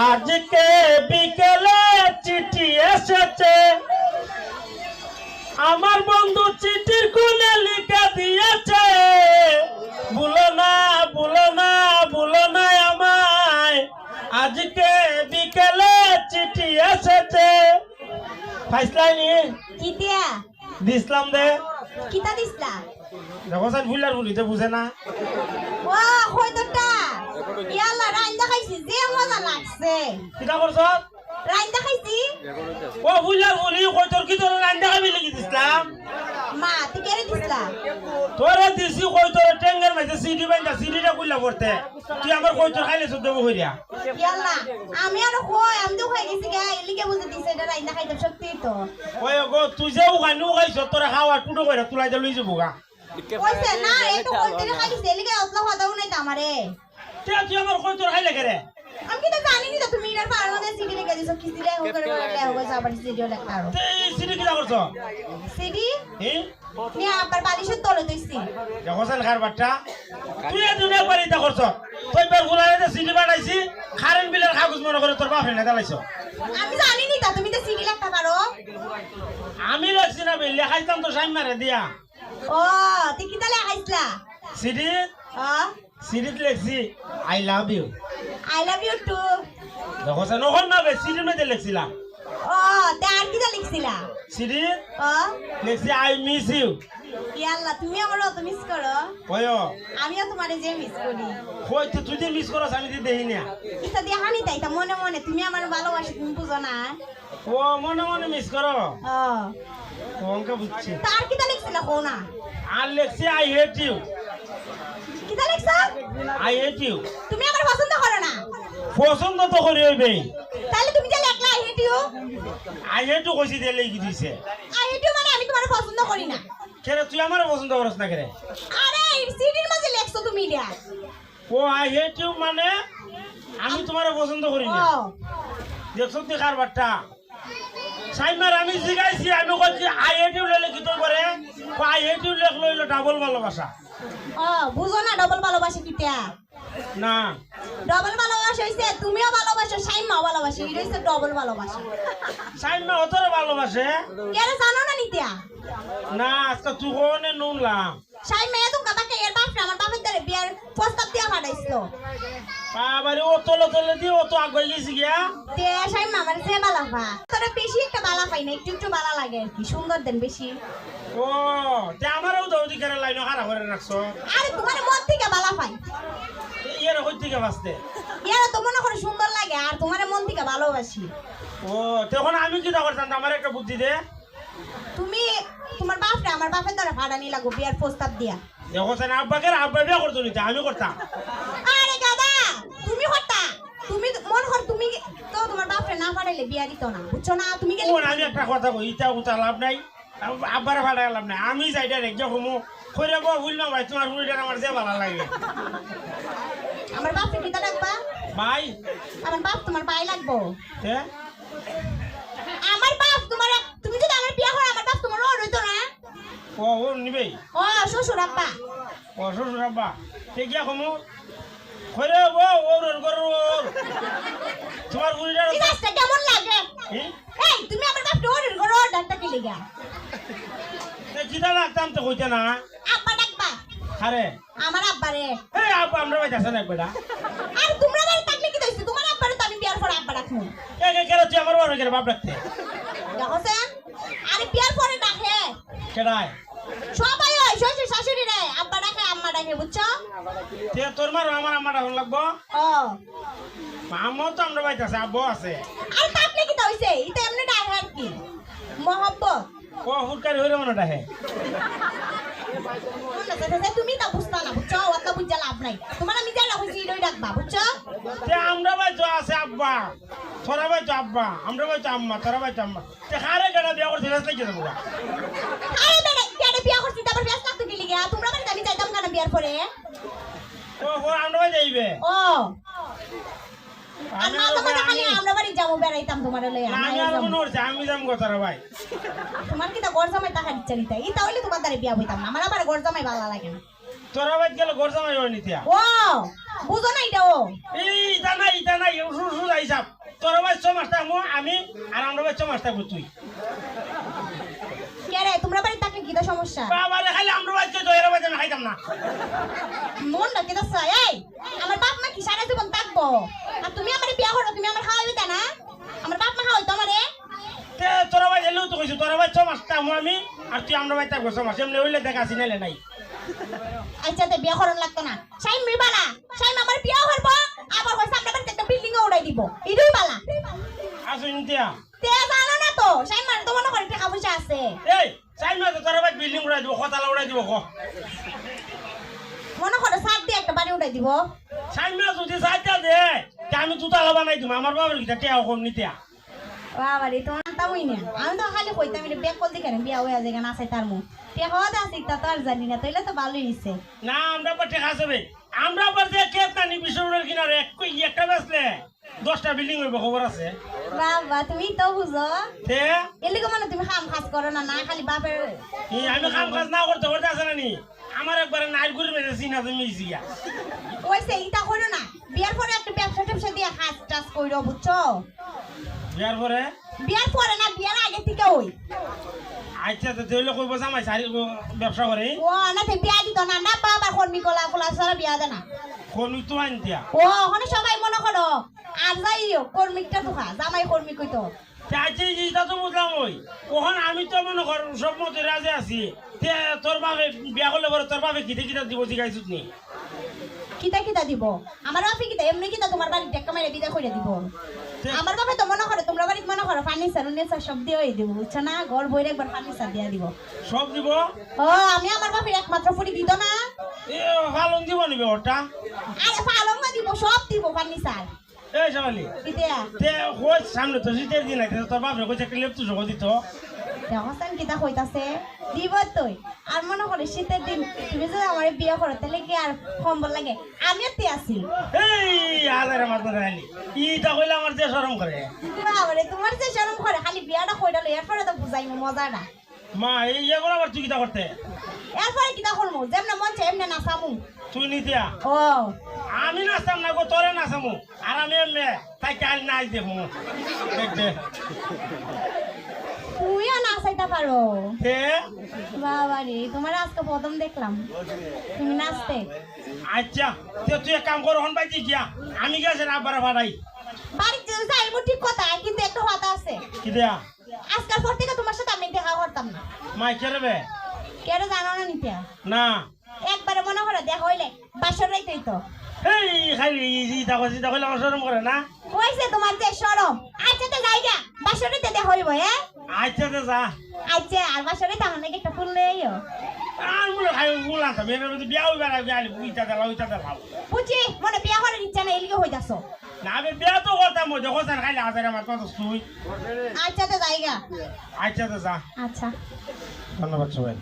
আজকে বিকেলে চিঠি এসেছে, আমার বন্ধু চিঠির কোণে লিখে দিয়েছে, ভুলো না ভুলো না ভুলো না আমায়, আজকে বিকেলে চিঠি এসেছে। ফাইসলাইনি কি দিয়া দিসলাম দে, কিতা দিছলা? দেখো স্যার ভুলার ভুলিতে বুঝে না। ও হয়তোটা ইয়ালা রাইন্দা খাইছি, যে মজা লাগছে। কিতা করছ? রাইন্দা খাইছি। ও ভুলার ভুলি কই তোর কি তোর রান্না খাবি লিখি দিসলাম। মা তুই কেড়ে দিছলা? তোরে দিছি কই তোর টেঙ্গের মাঝে সিডি বাইন্দা সিডিটা কইলা করতে, তুই আমার কই তোর খাইলে সব দেবো হইরা। ইয়ালা আমি আর কই আমি তো খাই গেছি গা, এলিকে বুঝে দিছে এটা রাইন্দা খাইতে সত্যি তো। ওই গো তুই যে উগানু খাইছ তোরে খাওয়া টুটো কইরা তুলাই দে লই যাবো গা। কইছে না একটু কইতে খাইছে, এলিকে অতলা হদাও নাই তো আমারে। তুই আমার কই তোর খাইলে কেরে? আমি কি তো জানি না তুমি এর পার মধ্যে সিডি রেখে দিছো, কি দিলে ও করে লেও যাবার সিডিও লেখা আর এই সিডি কিলা করছ? সিডি হি নি আবার বালিশের তলে দইছি। দেখো স্যার খার বাচ্চা, তুই এ দুনিয়া পারি তা করছ। তুই বার গুলারে যে সিডি বানাইছি কারেন্ট বিলের কাগজ মনে করে তোর বাপ এনে দালাইছ। আমি জানি নি তা তুমি তো সিডি লেখা পারো। আমি লেখছি না বেলে খাইতাম তো সাইম মারে দিয়া। ও তুই কি তালে খাইছলা? সিডি ও সিডিত লেখছি I love you. I love you too. দেখো স্যার নখন না বে সিডির মধ্যে লেখছিলাম। ও তে আর কি তা লিখছিলা? সিডি ও লেখছি আই মিস ইউ। ইয়াল্লা তুমি আমার অত মিস করো, ওই আমিও তোমারে যে মিস করি। কই তো তুই যে মিস করছ আমি তো দেখি না। এটা দিয়ে হানি তাই তা মনে মনে তুমি আমার ভালোবাসি তুমি বুঝো না। ও মনে মনে মিস করো। ও অঙ্কা বুঝছি। তার কি তা লিখছিলা কও না? আর লেখছি আই হেট ইউ। কি তা লিখছো? I hate you. তুমি আমার পছন্দ করো না? পছন্দ তো করি হইবে। তাহলে তুমি যে লেখলা I hate you. I hate you কইছি দিয়ে লিখি দিছে। আই হেট ইউ মানে আমি তোমারে পছন্দ করি না। কেরে তুই আমার পছন্দ করছ না কেরে? আরে সিডির মাঝে লেখছো তুমি এটা। ও আই হেট ইউ মানে আমি তোমার পছন্দ করি না। ও দেখছ তুই কার বাট্টা। সাইমার আমি জিগাইছি আমি কইছি আই হেট ইউ লেলে কি তো করে? আই হেট ইউ লেখ লইলো ডাবল ভালোবাসা। ও বুঝো না ডবল ভালোবাসা কিটা? না ডবল ভালোবাসা হইছে তুমিও ভালোবাসো সাইমাও ভালোবাসে, এটা হইছে ডবল ভালোবাসা। সাইমা অতরে ভালোবাসে কেন জানো না নিতিয়া? না আজকে তুই কোনে নুনলাম। সাইমা এত কাবাকে এর বাপ আমার বাপের দ্বারে বিয়ার প্রস্তাব দিয়া পাঠাইছিল। বাবারে ও তলে তলে দিয়ে ও তো আগে গেছি গিয়া। তে সাইমা আমার যে বালাফা তোরে বেশি একটা বালা পাই না, একটু একটু বালা লাগে আর কি, সুন্দর দেন বেশি। ও তে আমারও তো অধিকারের লাইন খারাপ করে রাখছো। আরে তোমার মন থেকে বালা পাই, ইয়ের কই থেকে বাঁচতে। ইয়ার তো মনে করে সুন্দর লাগে আর তোমার মন থেকে ভালোবাসি। ও তখন আমি কি তা করতাম, আমার একটা বুদ্ধি দে। তুমি তোমার বাপরে আমার বাপের দ্বারা পাঠানি লাগো বিয়ার প্রস্তাব দিয়া। দেখো না আব্বাকে আব্বা বিয়া করতো নিতে আমি করতাম। আরে গাদা তুমি হটা, তুমি মন কর তুমি তো তোমার বাপরে না পাঠাইলে বিয়া দিত না, বুঝছো না? তুমি গেলে আমি একটা কথা কই, ইটা উঠা লাভ নাই, আব্বারে ভাড়া লাভ নাই। আমি যাইটা রেখে কমু করে বুঝলাম ভাই তোমার বুড়িটা আমার যে ভালো লাগে। আমার বাপরে কিতা ডাকবা? ভাই আমার বাপ তোমার পায়ে লাগবো। তে আমার বাপ তোমার, তুমি যদি আমার বিয়া করো আমার বাপ তোমার ওর হইতো না। ও ও নিবেই। ও শ্বশুর আব্বা। ও শ্বশুর আব্বা তে গিয়া কমু করে ওর তোমার বুড়িটা এই রাস্তা কেমন লাগে? এই তুমি আমার বাপ ওর ঘর ওর ডাক্তার কে লাগা? কিতা লাগতাম তো কইতে না। আব্বা ডাকবা। আরে আমার আব্বারে। এই আব্বা আমরা ভাই আছে না বেটা। আর তোমরা বাড়ি থাকলে কি দইছে? তোমার আব্বারে তো আমি বিয়ার পরে আব্বা ডাকমু। কে কে কেন তুই আমার বড় করে বাপ ডাকতে? দেখছেন? আরে বিয়ার পরে ডাকে। কেডায়? সবাই ওই শ্বশুর শাশুড়ি রে আব্বা ডাকে আম্মা ডাকে, বুঝছো? তে তোর মার আমার আমারটা হল লাগবো। ও মামা তো আমরা ভাই আছে আব্বু আছে। আর থাকলে কি দইছে? এটা এমনি ডাকে আর কি মহব্বত। ও হুটকারি হইরে মনে ডাহে। তুমি তা বুঝতা না, বুঝছো? অত বুঝা লাভ নাই, তোমার আমি যা রাখছি এটাই ডাকবা, বুঝছো? তে আমরা ভাই তো আছে আব্বা, তোরা ভাই তো আব্বা, আমরা ভাই তো আম্মা, তোরা ভাই তো আম্মা। তে খারে গেড়া বিয়া করতে ফেস লাগিয়ে দেবো। আরে বেটা কেন বিয়া করছিস? তারপর ব্যস্ত থাকতে গেলি গা? তোমরা বাড়িতে আমি যাইতাম কেন বিয়ার পরে? ও আমরা ভাই যাইবে। ও আর মাঝে মাঝে খালি আমরা বাড়ি যাবো বেড়াইতাম তোমার লইয়া। আমি আর মনে হচ্ছে আমি যাম গো তোরা ভাই। তোমার কি তা গড় জামাই টাকা দিচ্ছে নিতে? এই তাহলে তোমার দ্বারা বিয়া হইতাম না, আমার আবার গড় জামাই ভালো লাগে না। তোরা বাইত গেলে ঘর জামাই হয় নিতিয়া ও বুঝো না এটা ও ইটা নাই শুধু হিসাব তোরা বাইত 6 মাস থাকবো আমি আর আমরা বাইত 6 মাস থাকবো তুই কে রে তোমরা বাড়ি থাকলে কি তো সমস্যা বাবারে খালি আমরা বাইত তো এরা বাইত আমি খাইতাম না মন রাখি দছ এই আমার বাপ মা কি সারা জীবন থাকবো আর তুমি আমারে বিয়া করো তুমি আমার খাওয়াইবে তা না আমার বাপ মা খাওয়াই তোমারে তে তোরা বাইত এলেও তো কইছো তোরা বাইত 6 মাস থাকবো আমি আর তুই আমরা বাইত থাকবো 6 মাস এমনি হইলে দেখা চিনাইলে নাই আচ্ছা তে বিয়া করন লাগতো না সাইম বালা সাইম আমার বিয়া করব আবার কইছে আমরা বাড়িতে একটা বিল্ডিং উড়াই দিব ইদুই বালা আসো নিতিয়া তে জানো না তো সাইম মানে তো মনে করে টাকা পয়সা আছে এই চাই না তো তোরা বাইত বিল্ডিং উড়াই দিব খতালা উড়াই দিব ক মনে করে সাত দিয়ে একটা বাড়ি উড়াই দিব সাইমা যদি সাইটা দে তে আমি দুতালা বানাই দিম আমার বাবার কিটা টেও কম নিতিয়া বাবারে তো আনতামই না আমি তো খালি কইতাম এটা বিয়া করতে কেন বিয়া হয়ে যায় না আছে তার মু তে হওয়া আছে তা তো আর জানি না তাইলে তো ভালোই হইছে না আমরা পর টেকা যাবে আমরা পর যে কেতা নি বিশ্বরোডের কিনারে একটা বেসলে 10টা বিল্ডিং হইব খবর আছে বাবা তুমি তো বুঝো তে এলিগো মানে তুমি কাম কাজ করো না না খালি বাপের আমি কাম কাজ না করতে করতে আছে না নি আমার একবার নাইট ঘুরে মেরেছি না তুমি ইজিয়া ওইসে ইটা করো না বিয়ার পরে একটা ব্যবসা ট্যাবসা দিয়ে কাজ টাজ কইরো বুঝছো বিয়ার পরে বিয়ার পরে না বিয়ার আগে থেকে ওই আচ্ছা তো তেলে কইব জামাই সারি ব্যবসা করে ও না তে বিয়া দিত না না বাবা কর্মী কলা কলা সারা বিয়া দেনা কোন তো আনতিয়া ও ওখানে সবাই মনে করো আর যাইও কর্মীটা দুখা জামাই কর্মী কইতো আচ্ছা এইটা তো বুঝলাম ওই ওখানে আমি তো মনে কর সব মতো রাজে আছি তে তোর বাপে বিয়া করলে পরে তোর বাপে কিতে কিতে দিব জিগাইছুত নি কিতা কিতা দিব আমার বাপি কিতা এমনি কিতা তোমার বাড়ি টেক্কা মেরে বিদায় কইরা দিব আমার বাপে তো মনে করে তোমরা বাড়িতে মনে করো ফার্নিচার উনিচার সব দিয়ে দিব বুঝছো না ঘর বইরে একবার ফার্নিচার দিয়া দিব সব দিব ও আমি আমার বাপের একমাত্র ফুটি দিত না এ ফালন দিব নিবে ওটা আরে পালঙ্গ দিব সব দিব ফার্নিচার এই শালি কিতা তে কই সামনে তো শীতের দিন আইতে তোর বাপরে কইছে একটা লেপটু জগো দিত দেখছেন কিতা কইতাছে দিব তুই আর মনে করে শীতের দিন তুমি যদি আমার বিয়ে করো তাহলে কি আর কম্বল লাগে আমিও তে আছি এই আদারে মারতে রাইলি ইটা কইলে আমার যে শরম করে বাবারে তোমার যে শরম করে খালি বিয়াটা কইরা লই এরপরে তো বুঝাইমু মজাটা মা এই এগুলো আবার তুই কিটা করতে এরপরে কিতা করমু যেমনে মন চাই এমনে নাচামু তুই নিতিয়া ও আমি নাচতাম না গো তোরে নাচামু আর আমি এমনি তাই কাল নাচ দেখো দেখতে তুইও নাচাইতে পারো তে বাবারে তোমার আজকে প্রথম দেখলাম তুমি নাচতে আচ্ছা তে তুই এক কাম কর হন বাইতে গিয়া আমি গেছে আবার ভাড়াই বাড়িতে যাইমু ঠিক কথা কিন্তু একটা কথা আছে কি দেয়া আজকাল পর থেকে তোমার সাথে আমি দেখা করতাম না মাই কেরবে কেন জানো না নিত্যা না একবারে মনে করে দেখা হইলে বাসর রাইতেই তো এই খালি ইটা কইলে আমার শরম করে না কইছে তোমার যে শরম আচ্ছা তো যাই গা বাসর রাইতে দেখা হইব হ্যাঁ আচ্ছা তো যা আচ্ছা আর বাসর রাইতে আমার নাকি একটা ফুল লইও আর মনে খাই বললাম তো মেয়ের মধ্যে বিয়া হইবার আগে আলি উইটা দেলাও বুঝি মনে বিয়া করার ইচ্ছা নাই এলিগে হইতাছো না আমি বিয়া তো করতাম মধ্যে কোথায় খাইলে হাজার আমার কত তুই আচ্ছা তো যাই গা আচ্ছা তো যা আচ্ছা ধন্যবাদ সবাই